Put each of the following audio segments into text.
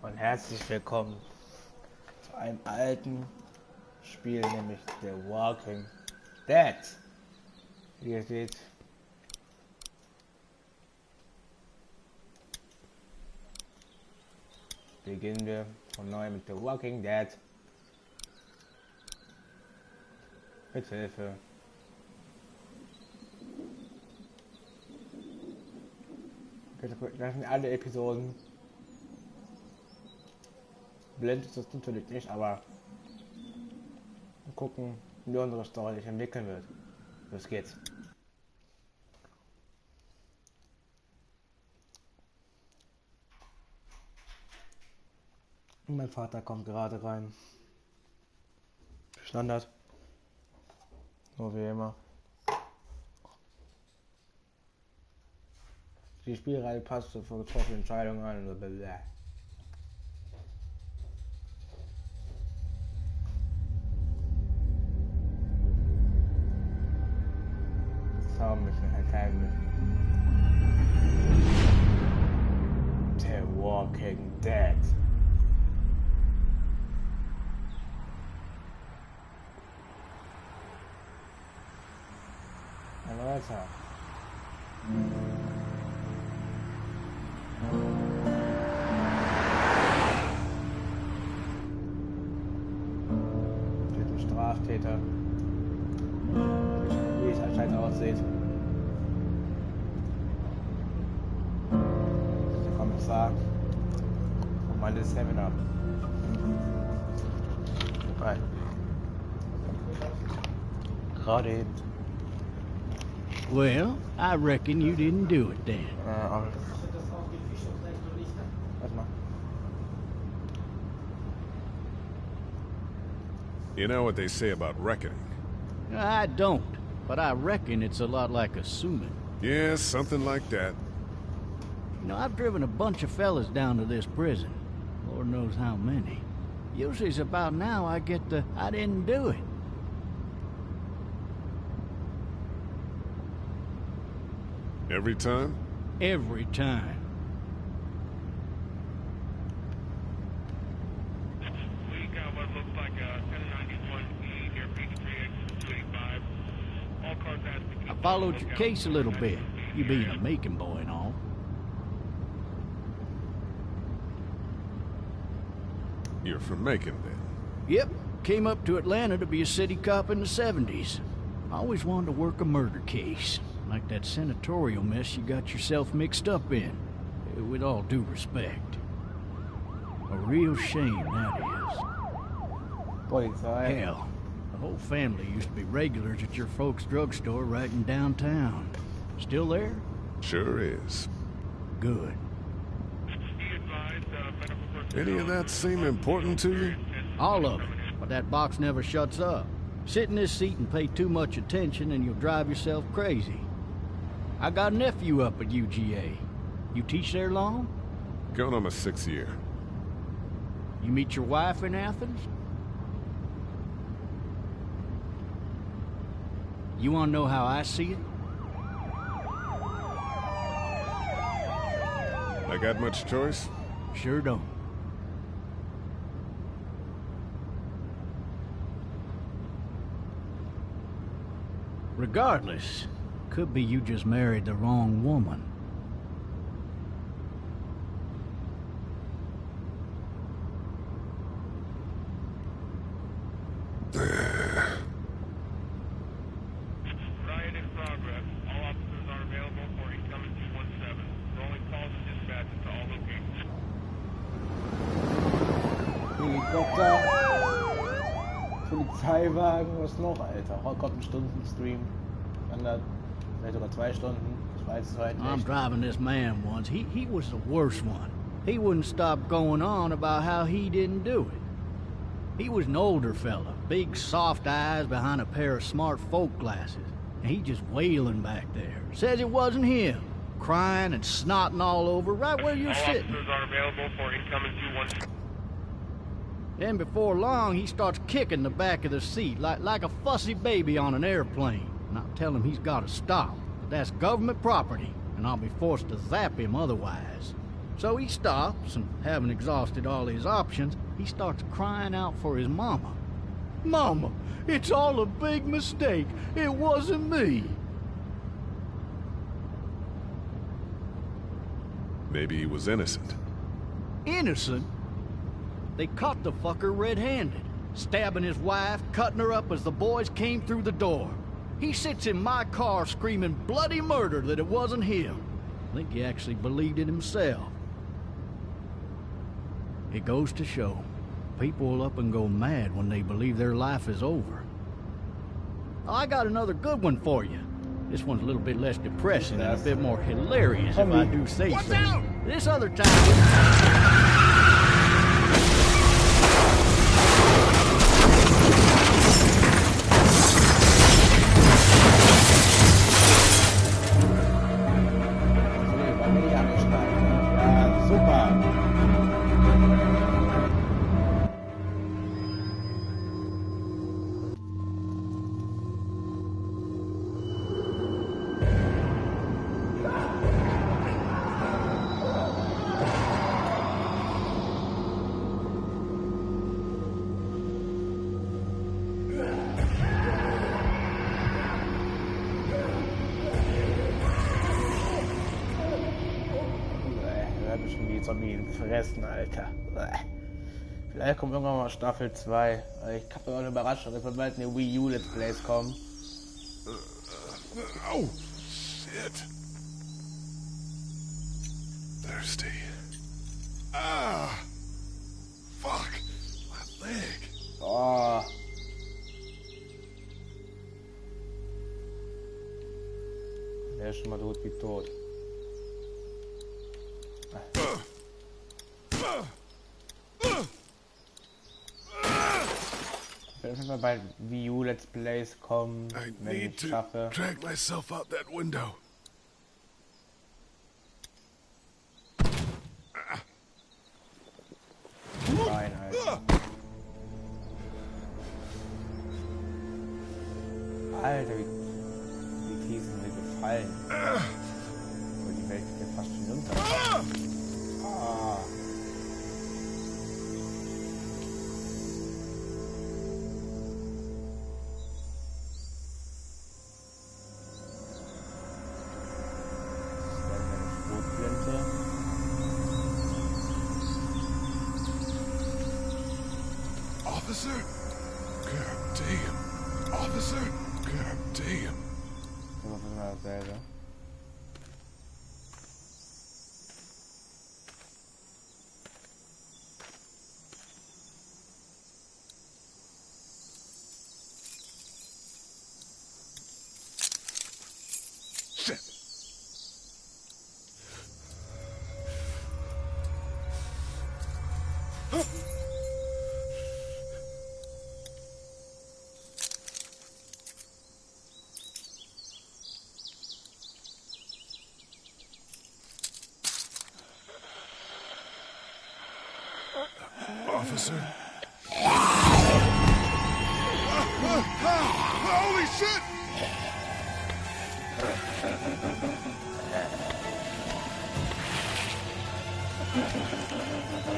Und herzlich willkommen zu einem alten Spiel, nämlich The Walking Dead. Wie ihr seht, beginnen wir von neu mit The Walking Dead. Mit Hilfe das sind alle Episoden. Blendet ist das natürlich nicht, aber wir gucken, wie unsere Story sich entwickeln wird. Los geht's. Und mein Vater kommt gerade rein. Standard. So wie immer. Die Spielreihe passt zur getroffenen Entscheidung an. The Walking Dead. Ein weiter. Mit dem Straftäter. Wie es anscheinend aussieht. Der Kommissar. Und meine Seminar. Vorbei. Gerade eben. Well, I reckon you didn't do it then. You know what they say about reckoning? I don't, but I reckon it's a lot like assuming. Yeah, something like that. You know, I've driven a bunch of fellas down to this prison. Lord knows how many. Usually it's about now I get the, I didn't do it. Every time? Every time. We got what looks like a 1091E near P3X 285. All cars has to keep. I followed your case a little bit. You being a Macon boy and all. You're from Macon, then? Yep. Came up to Atlanta to be a city cop in the 70s. I always wanted to work a murder case. Like that senatorial mess you got yourself mixed up in. With all due respect. A real shame, that is. Polizei. Hell, the whole family used to be regulars at your folks' drugstore right in downtown. Still there? Sure is. Good. Any of that seem important to you? All of it, but that box never shuts up. Sit in this seat and pay too much attention and you'll drive yourself crazy. I got a nephew up at UGA. You teach there long? Going on my 6th year. You meet your wife in Athens? You want to know how I see it? I got much choice? Sure don't. Regardless, could be you just married the wrong woman. Riot in progress. All officers are available for incoming 217. Rolling calls and dispatches to all locations. Helikopter. Polizeiwagen, was noch, Alter? Oh Gott, ein Stundenstream. Standard. Vielleicht sogar 2 Stunden. Das war jetzt weit I'm nicht. driving this man once. He was the worst one. He wouldn't stop going on about how he didn't do it. He was an older fella, big soft eyes behind a pair of smart folk glasses. And he just wailing back there. Says it wasn't him. Crying and snotting all over right where you're All sitting. officers are available for incoming 217. Then before long, he starts kicking the back of the seat like a fussy baby on an airplane. And I tell him he's got to stop. But that's government property, and I'll be forced to zap him otherwise. So he stops, and having exhausted all his options, he starts crying out for his mama. "Mama, it's all a big mistake. It wasn't me." Maybe he was innocent. Innocent? They caught the fucker red-handed, stabbing his wife, cutting her up as the boys came through the door. He sits in my car screaming bloody murder that it wasn't him. I think he actually believed it himself. It goes to show, people will up and go mad when they believe their life is over. I got another good one for you. This one's a little bit less depressing and a bit more hilarious, if I do say so. This other time... Fressen, Alter. Vielleicht kommt irgendwann mal Staffel 2. Ich habe auch eine Überraschung, dass bald eine Wii U Let's Plays kommen. Oh, shit. Thirsty. Ah, fuck, my leg. Oh. Der ist schon mal tot wie tot. Ich werde mal bei Wii U Let's Plays kommen, wenn ich es schaffe. Drag myself out that window. Nein, Alter. Alter, wie tief sind wir gefallen. Aber die Welt geht ja fast hinunter. Ah. Officer? God damn. Officer? God damn. Das ist immer dasselbe. Shit. Officer? Holy shit!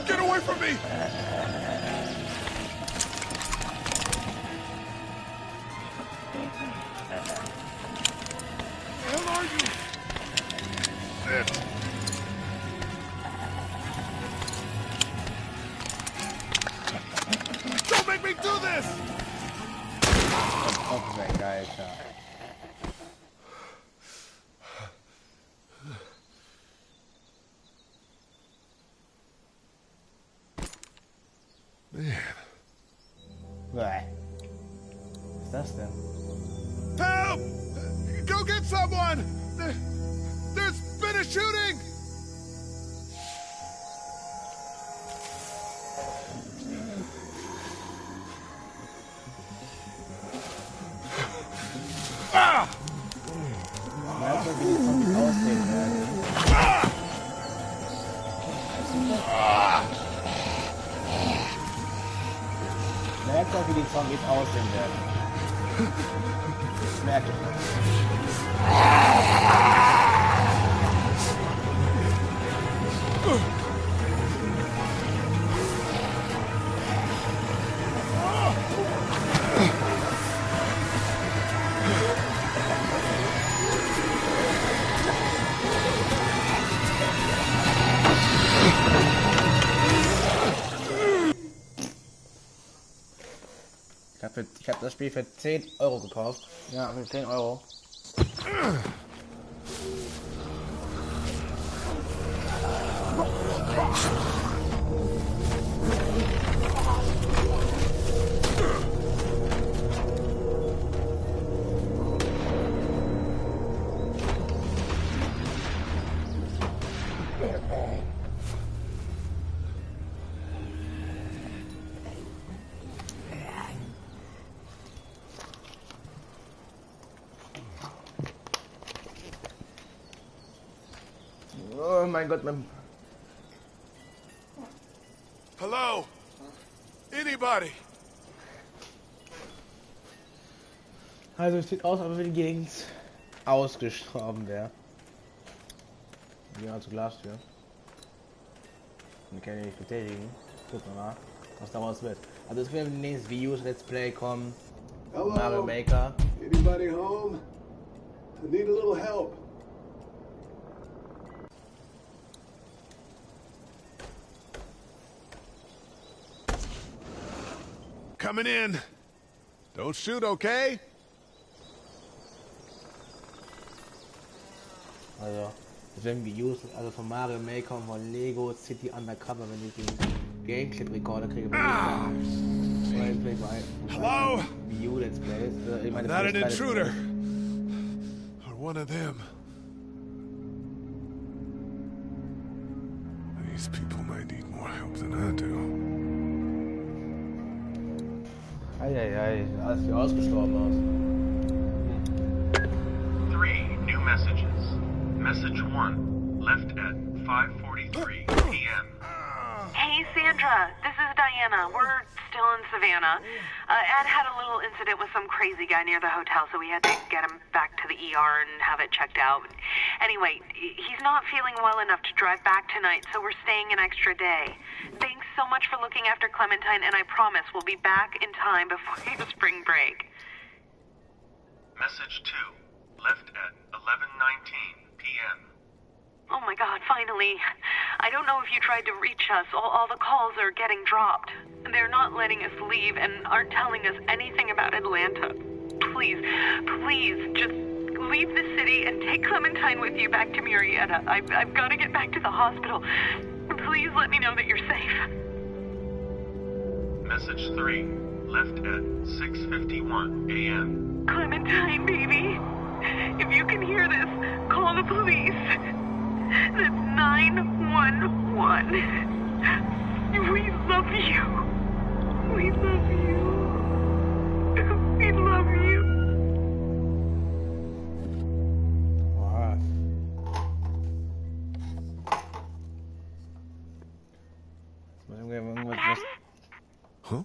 Get away from me! Where the hell are you? Shit! Make me do this! Das wäre geil, Alter. Man. Was ist das denn? Help! Go get someone! There's been a shooting! Ah! Merkt man, wie die Zombies aussehen werden. Merkt man, wie die Zombies aussehen werden. Das merke ich nicht. Ich hab das Spiel für 10 Euro gekauft. Ja, für 10 Euro. Oh mein Gott, Hello? Anybody? Also es sieht aus, als wenn die Gegend ausgestorben wäre. Wir gehen also Glastür. Ich kann ich nicht betätigen. Gucken wir mal, was daraus wird. Also es wird im nächsten Videos Let's Play kommen. Hello? Mario Maker. Anybody home? I need a little help. Coming in. Don't shoot, okay? Also, es werden Videos von Mario Maker und von Lego City Undercover, wenn ich den Gameclip Recorder kriege. Hello? View Let's Plays. I'm not an intruder. Or one of them. These people might need more help than I do. Eieiei, alles wie ausgestorben aus. 3 new messages. Message 1, left at 5:43 p.m. Hey, Sandra. This is Diana. We're still in Savannah. Ed had a little incident with some crazy guy near the hotel, so we had to get him back to the ER and have it checked out. Anyway, he's not feeling well enough to drive back tonight, so we're staying an extra day. Thanks so much for looking after Clementine, and I promise we'll be back in time before your spring break. Message 2, left at 11:19 p.m. Oh my God, finally. I don't know if you tried to reach us. All the calls are getting dropped. They're not letting us leave and aren't telling us anything about Atlanta. Please, please, just leave the city and take Clementine with you back to Murrieta. I've got to get back to the hospital. Please let me know that you're safe. Message 3, left at 6:51 a.m. Clementine, baby. If you can hear this, call the police. That's 911. We love you. We love you. We love you. Wow. Huh?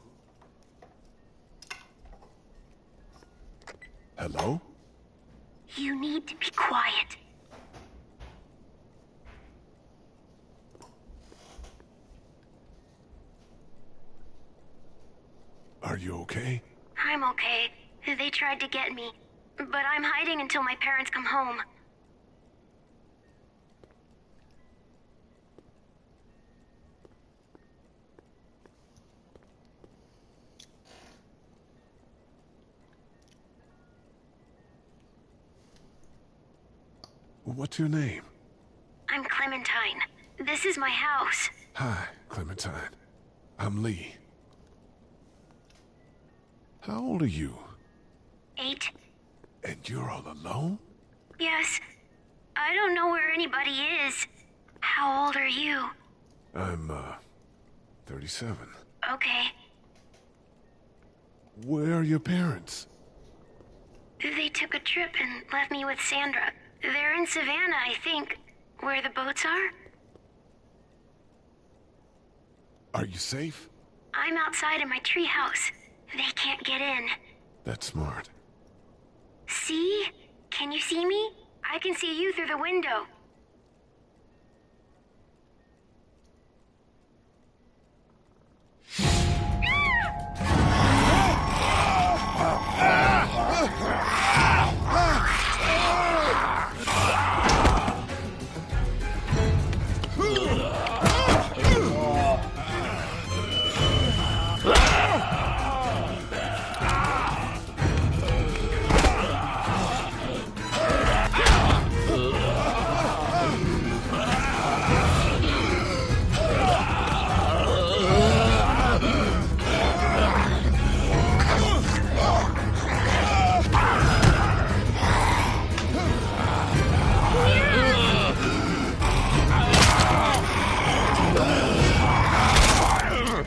Hello? You need to be quiet. Are you okay? I'm okay. They tried to get me, but I'm hiding until my parents come home. What's your name? I'm Clementine. This is my house. Hi, Clementine. I'm Lee. How old are you? 8. And you're all alone? Yes. I don't know where anybody is. How old are you? I'm, 37. Okay. Where are your parents? They took a trip and left me with Sandra. They're in Savannah, I think. Where the boats are? Are you safe? I'm outside in my treehouse. They can't get in. That's smart. See? Can you see me? I can see you through the window.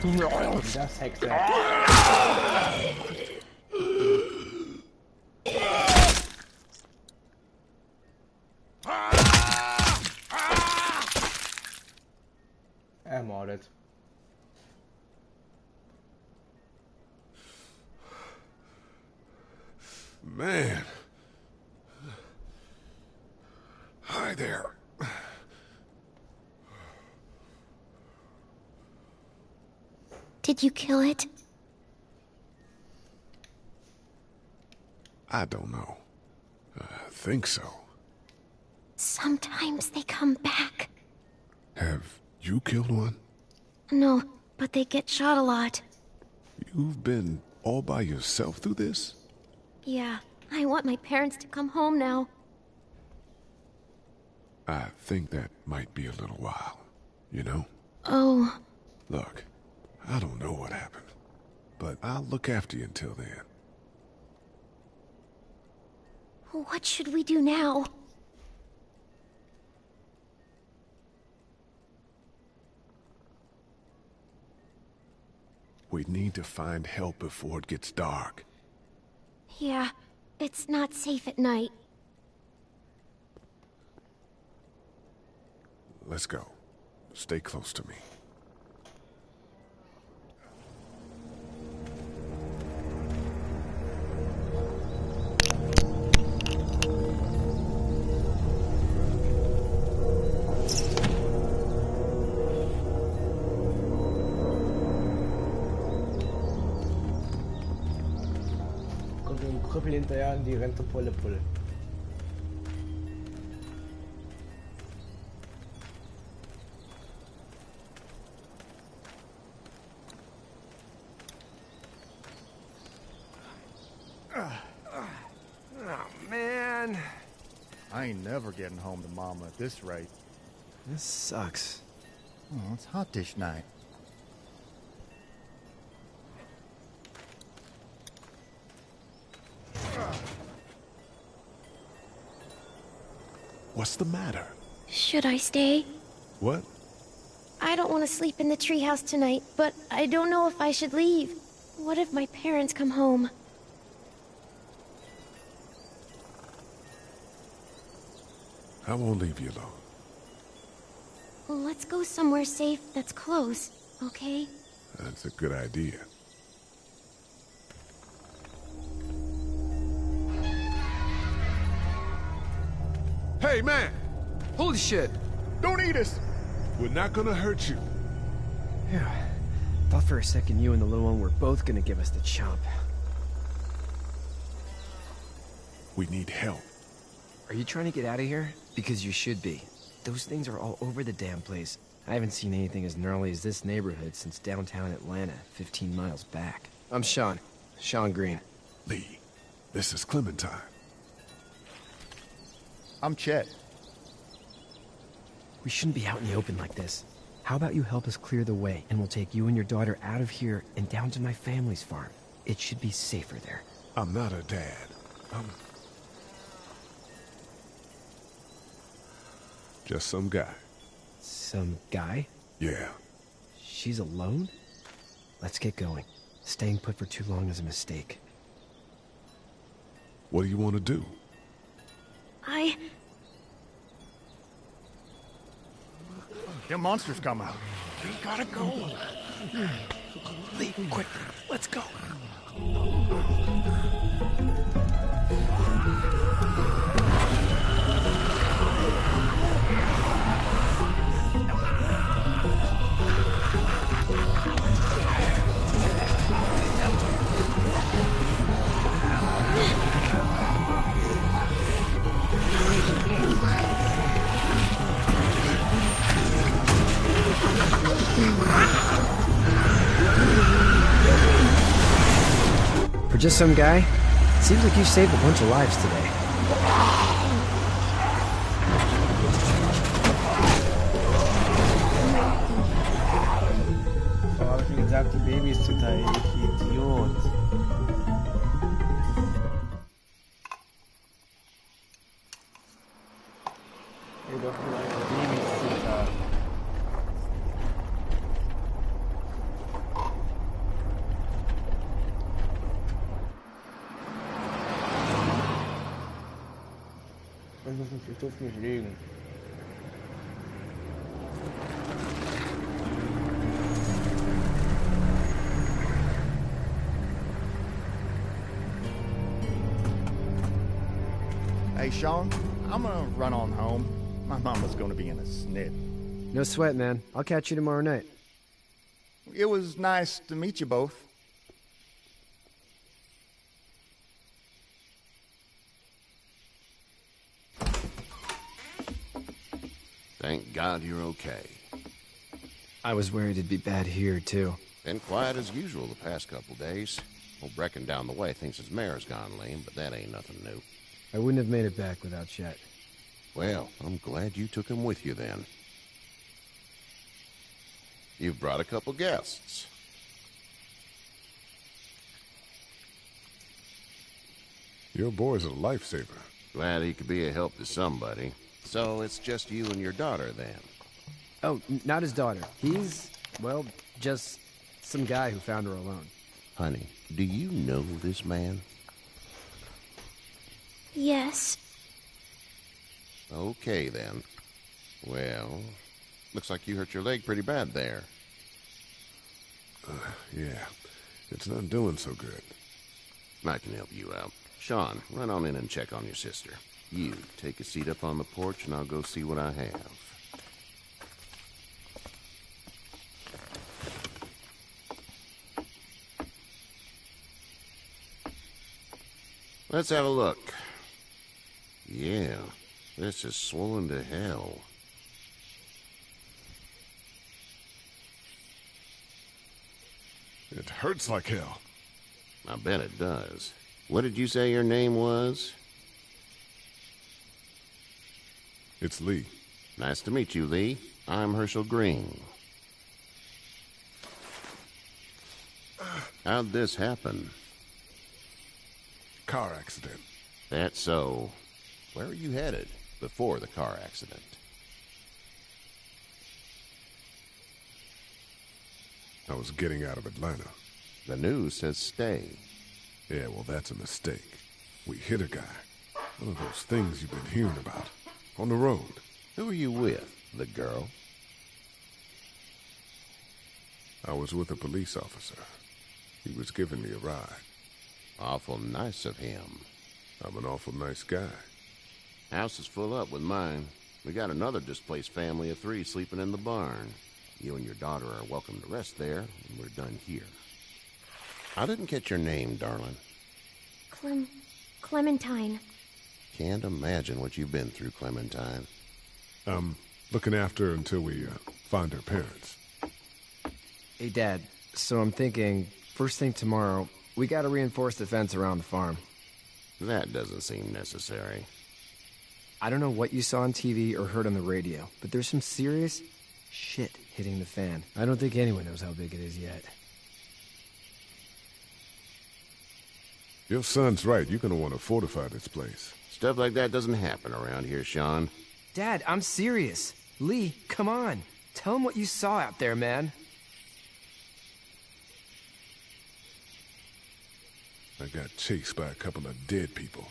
Das Hexe. Ermordet. Man. Hi there. Did you kill it? I don't know. I think so. Sometimes they come back. Have you killed one? No, but they get shot a lot. You've been all by yourself through this? Yeah, I want my parents to come home now. I think that might be a little while, you know? Oh. Look, I don't know what happened, but I'll look after you until then. What should we do now? We need to find help before it gets dark. Yeah, it's not safe at night. Let's go. Stay close to me. Kommt ein Krüppel hinterher und die rennt zur Pulle. Oh, man. I ain't never getting home to Mama at this rate. This sucks. Oh, it's hot dish night. What's the matter? Should I stay? What? I don't want to sleep in the treehouse tonight, but I don't know if I should leave. What if my parents come home? I won't leave you alone. Let's go somewhere safe that's close, okay? That's a good idea. Hey, man! Holy shit! Don't eat us! We're not gonna hurt you. Yeah. Thought for a second you and the little one were both gonna give us the chomp. We need help. Are you trying to get out of here? Because you should be. Those things are all over the damn place. I haven't seen anything as gnarly as this neighborhood since downtown Atlanta, 15 miles back. I'm Sean. Sean Green. Lee, this is Clementine. I'm Chet. We shouldn't be out in the open like this. How about you help us clear the way, and we'll take you and your daughter out of here and down to my family's farm. It should be safer there. I'm not a dad. I'm just some guy. Some guy? Yeah. She's alone? Let's get going. Staying put for too long is a mistake. What do you want to do? Them monsters come out. We gotta go. Leave, quick. Let's go. For just some guy, it seems like you saved a bunch of lives today. Oh, hab ich mir gesagt, die Babys zu teilen, ich Idiot. Jedoch nur eine Babys zu teilen. Ich durfte nicht lügen. Hey, Sean, I'm gonna run on home. My mama's gonna be in a snit. No sweat, man. I'll catch you tomorrow night. It was nice to meet you both. Thank God you're okay. I was worried it'd be bad here, too. Been quiet as usual the past couple days. Old Brecken down the way thinks his mare's gone lame, but that ain't nothing new. I wouldn't have made it back without Chet. Well, I'm glad you took him with you then. You've brought a couple guests. Your boy's a lifesaver. Glad he could be a help to somebody. So it's just you and your daughter then? Oh, not his daughter. He's, well, just some guy who found her alone. Honey, do you know this man? Yes. Okay, then. Well, looks like you hurt your leg pretty bad there. Yeah, it's not doing so good. I can help you out. Sean, run on in and check on your sister. You, take a seat up on the porch and I'll go see what I have. Let's have a look. Yeah, this is swollen to hell. It hurts like hell. I bet it does. What did you say your name was? It's Lee. Nice to meet you, Lee. I'm Herschel Green. How'd this happen? Car accident. That's so. Where were you headed before the car accident? I was getting out of Atlanta. The news says stay. Yeah, well, that's a mistake. We hit a guy. One of those things you've been hearing about. On the road. Who are you with? The girl? I was with a police officer. He was giving me a ride. Awful nice of him. I'm an awful nice guy. House is full up with mine. We got another displaced family of 3 sleeping in the barn. You and your daughter are welcome to rest there, and we're done here. I didn't catch your name, darling. Clementine. Can't imagine what you've been through, Clementine. I'm looking after her until we find her parents. Hey, Dad, so I'm thinking, first thing tomorrow, we gotta reinforce the fence around the farm. That doesn't seem necessary. I don't know what you saw on TV or heard on the radio, but there's some serious shit hitting the fan. I don't think anyone knows how big it is yet. Your son's right. You're gonna want to fortify this place. Stuff like that doesn't happen around here, Sean. Dad, I'm serious. Lee, come on. Tell him what you saw out there, man. I got chased by a couple of dead people.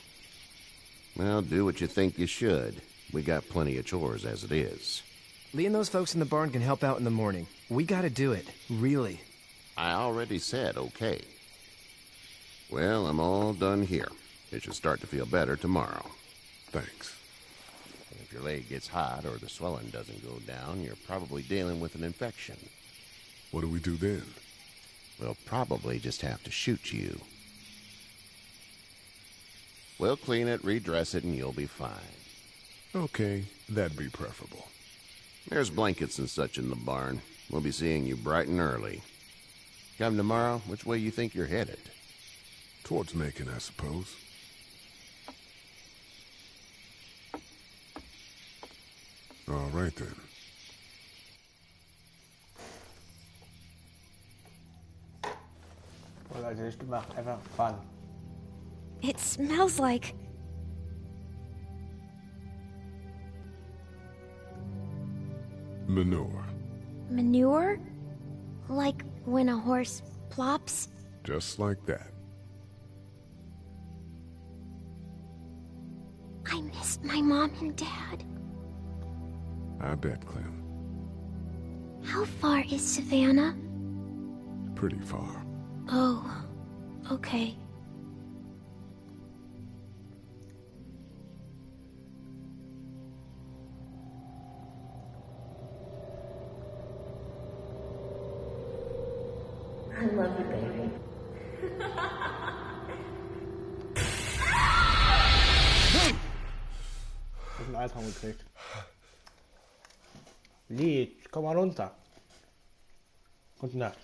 Well, do what you think you should. We got plenty of chores as it is. Lee and those folks in the barn can help out in the morning. We gotta do it. Really. I already said okay. Well, I'm all done here. It should start to feel better tomorrow. Thanks. And if your leg gets hot or the swelling doesn't go down, you're probably dealing with an infection. What do we do then? We'll probably just have to shoot you. We'll clean it, redress it, and you'll be fine. Okay, that'd be preferable. There's blankets and such in the barn. We'll be seeing you bright and early. Come tomorrow, which way you think you're headed? Towards Macon, I suppose. All right, then. Oder also ich mach einfach Fun. It smells like... Manure. manure? Like when a horse plops? Just like that. I miss It's my mom and dad. I bet, Clem. How far is Savannah? Pretty far. Oh, okay. I love you, baby. Ich hab einen Albtraum gekriegt. Lied, komm mal runter. Gute Nacht.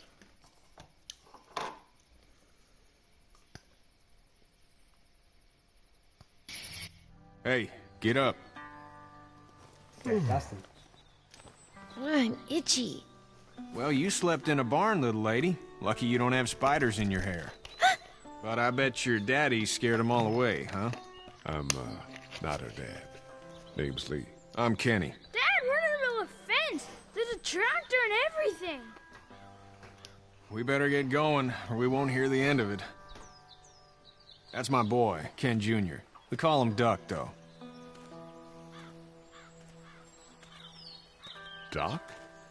Hey, get up. Was ist das denn? I'm itchy. Well, you slept in a barn, little lady. Lucky you don't have spiders in your hair. But I bet your daddy scared them all away, huh? I'm, not her dad. Name's Lee. I'm Kenny. Dad, we're in the middle of a fence. There's a tractor and everything. We better get going, or we won't hear the end of it. That's my boy, Ken Jr. We call him Duck, though. Doc?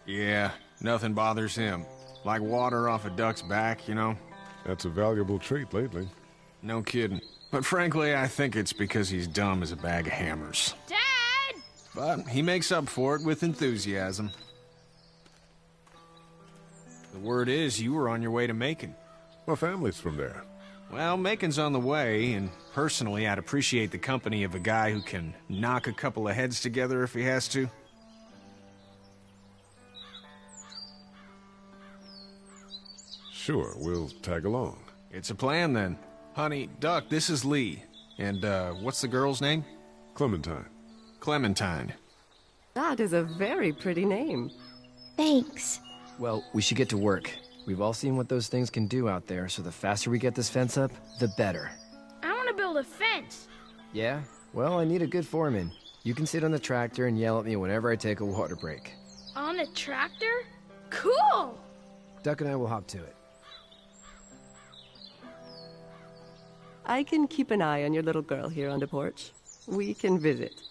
Yeah, nothing bothers him. Like water off a duck's back, you know? That's a valuable trait lately. No kidding. But frankly, I think it's because he's dumb as a bag of hammers. Dad! But he makes up for it with enthusiasm. The word is you were on your way to Macon. My family's from there. Well, Macon's on the way, and personally, I'd appreciate the company of a guy who can knock a couple of heads together if he has to. Sure, we'll tag along. It's a plan, then. Honey, Duck, this is Lee. And, what's the girl's name? Clementine. Clementine. That is a very pretty name. Thanks. Well, we should get to work. We've all seen what those things can do out there, so the faster we get this fence up, the better. I want to build a fence. Yeah? Well, I need a good foreman. You can sit on the tractor and yell at me whenever I take a water break. On the tractor? Cool! Duck and I will hop to it. I can keep an eye on your little girl here on the porch. We can visit.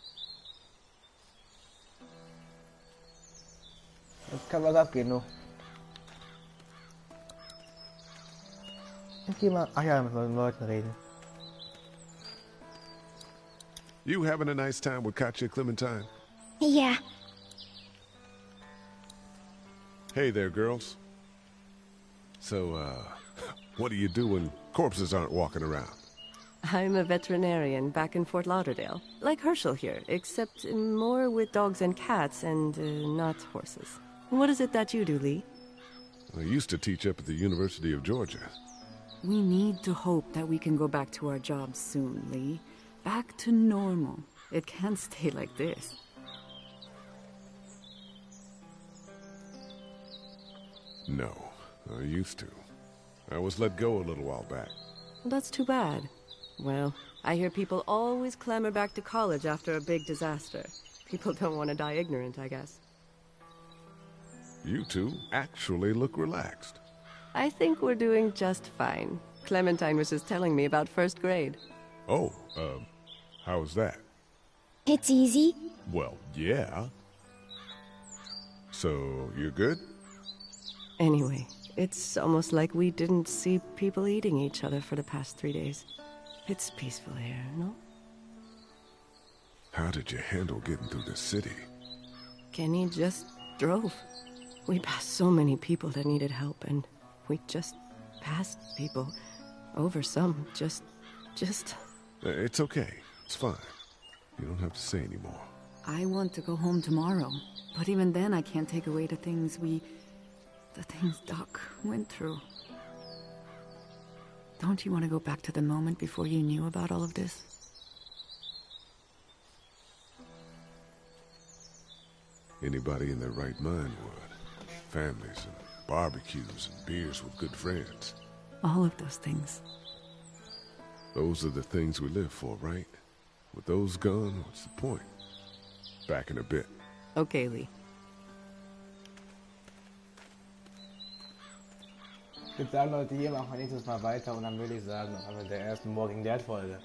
Jetzt kann was abgehen, du. Ich geh mal. Ach ja, mit den Leuten reden. You having a nice time with Katja, Clementine? Yeah. Hey there, girls. So, what do you do when corpses aren't walking around? I'm a veterinarian back in Fort Lauderdale. Like Herschel here, except more with dogs and cats and not horses. What is it that you do, Lee? I used to teach up at the University of Georgia. We need to hope that we can go back to our jobs soon, Lee. Back to normal. It can't stay like this. No, I used to. I was let go a little while back. That's too bad. Well, I hear people always clamor back to college after a big disaster. People don't want to die ignorant, I guess. You two actually look relaxed. I think we're doing just fine. Clementine was just telling me about first grade. Oh, how's that? It's easy. Well, yeah. So, you're good? Anyway, it's almost like we didn't see people eating each other for the past 3 days. It's peaceful here, no? How did you handle getting through the city? Kenny just drove. We passed so many people that needed help, and we just passed people. Over some, just... It's okay. It's fine. You don't have to say anymore. I want to go home tomorrow. But even then, I can't take away the things Doc went through. Don't you want to go back to the moment before you knew about all of this? Anybody in their right mind would. Families and barbecues and beers with good friends. All of those things. Those are the things we live for, right? With those gone, what's the point? Back in a bit. Okay, Lee. Ich würde sagen, Leute, hier machen wir nächstes Mal weiter und dann würde ich sagen, mit der ersten Walking Dead Folge.